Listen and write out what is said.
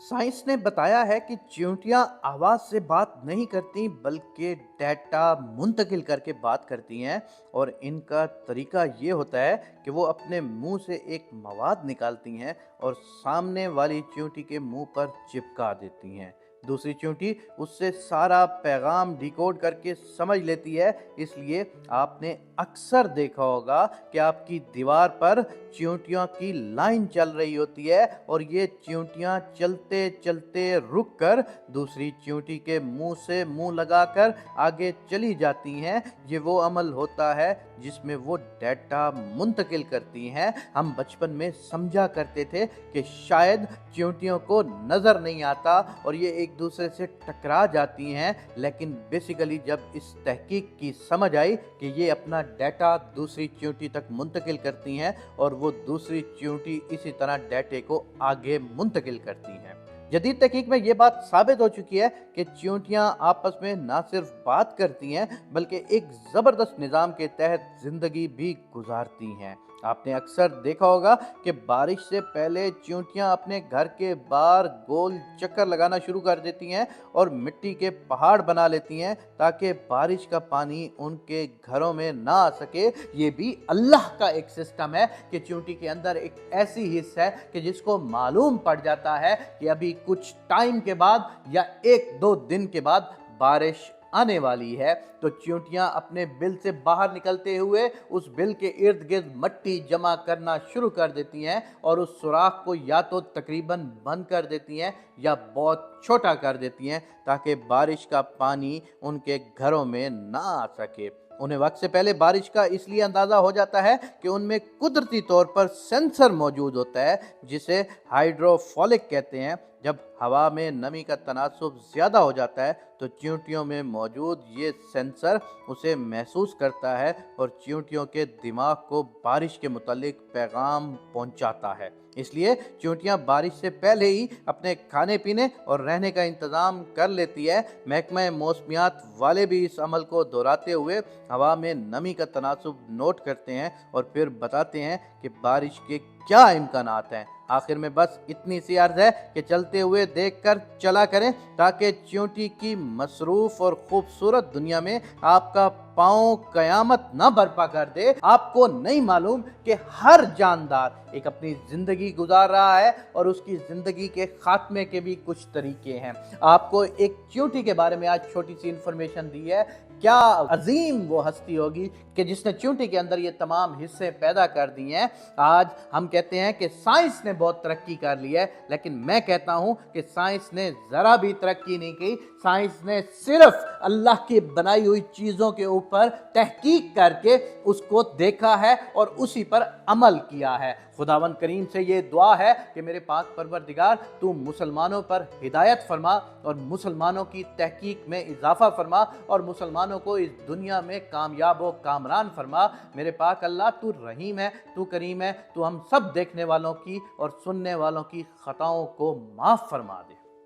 Science ने बताया है कि चींटियां आवाज से बात नहीं करती बल्कि डेटा मुंतकिल करके बात करती हैं। और इनका तरीका ये होता है कि वो अपने मुंह से एक मवाद निकालती हैं और सामने वाली चींटी के मुंह पर चिपका देती हैं। दूसरी चींटी उससे सारा पैगाम डिकोड करके समझ लेती है। इसलिए आपने अक्सर देखा होगा कि आपकी दीवार पर चींटियों की लाइन चल रही होती है और ये चींटियां चलते चलते रुक कर दूसरी चींटी के मुंह से मुंह लगाकर आगे चली जाती हैं। ये वो अमल होता है जिसमें वो डेटा मुंतकिल करती हैं। हम बचपन में समझा करते थे कि शायद चींटियों को नजर नहीं आता और ये एक दूसरे से टकरा जाती हैं, लेकिन बेसिकली जब इस तहकीक की समझ आई कि ये अपना डेटा दूसरी चींटी तक मुंतकिल करती हैं और वो दूसरी चींटी इसी तरह डेटे को आगे मुंतकिल करती हैं। जदीद तहकीक में ये बात साबित हो चुकी है कि चींटियां आपस में ना सिर्फ बात करती हैं बल्कि एक जबरदस्त निज़ाम के तहत जिंदगी भी गुजारती हैं। आपने अक्सर देखा होगा कि बारिश से पहले चींटियां अपने घर के बाहर गोल चक्कर लगाना शुरू कर देती हैं और मिट्टी के पहाड़ बना लेती हैं ताकि बारिश का पानी उनके घरों में ना आ सके। ये भी अल्लाह का एक सिस्टम है कि चींटी के अंदर एक ऐसी हिस्स है कि जिसको मालूम पड़ जाता है कि अभी कुछ टाइम के बाद या एक दो दिन के बाद बारिश आने वाली है। तो चींटियां अपने बिल से बाहर निकलते हुए उस बिल के इर्द गिर्द मट्टी जमा करना शुरू कर देती हैं और उस सुराख को या तो तकरीबन बंद कर देती हैं या बहुत छोटा कर देती हैं ताकि बारिश का पानी उनके घरों में ना आ सके। उन्हें वक्त से पहले बारिश का इसलिए अंदाज़ा हो जाता है कि उनमें कुदरती तौर पर सेंसर मौजूद होता है जिसे हाइड्रोफोलिक कहते हैं। जब हवा में नमी का तनासुब ज़्यादा हो जाता है तो चींटियों में मौजूद ये सेंसर उसे महसूस करता है और चींटियों के दिमाग को बारिश के मुतालिक पैगाम पहुंचाता है। इसलिए चींटियां बारिश से पहले ही अपने खाने पीने और रहने का इंतज़ाम कर लेती है। महकमा मौसमियात वाले भी इस अमल को दोहराते हुए हवा में नमी का तनासुब नोट करते हैं और फिर बताते हैं कि बारिश के क्या इम्कानात हैं। आखिर में बस इतनी सी अर्ज है कि चलते हुए देखकर चला करें ताकि चींटी की मसरूफ और खूबसूरत दुनिया में आपका पाँव कयामत न बर्पा कर दे। आपको नहीं मालूम कि हर जानदार एक अपनी जिंदगी गुजार रहा है और उसकी जिंदगी के खात्मे के भी कुछ तरीके हैं। आपको एक चींटी के बारे में आज छोटी सी इंफॉर्मेशन दी है। क्या अजीम वो हस्ती होगी कि जिसने चींटी के अंदर ये तमाम हिस्से पैदा कर दिए हैं। आज हम कहते हैं कि साइंस ने बहुत तरक्की कर ली है, लेकिन मैं कहता हूं कि साइंस ने जरा भी तरक्की नहीं की। साइंस ने सिर्फ अल्लाह की बनाई हुई चीजों के ऊपर तहकीक करके उसको देखा है और उसी पर अमल किया है। खुदावंद करीम से ये दुआ है कि मेरे पाक परवरदिगार तू मुसलमानों पर हिदायत फरमा और मुसलमानों की तहकीक में इजाफा फरमा और मुसलमानों को इस दुनिया में कामयाब व कामरान फरमा। मेरे पाक अल्लाह तू रहीम है, तू करीम है, तू हम सब देखने वालों की और सुनने वालों की खताओं को माफ़ फरमा दे।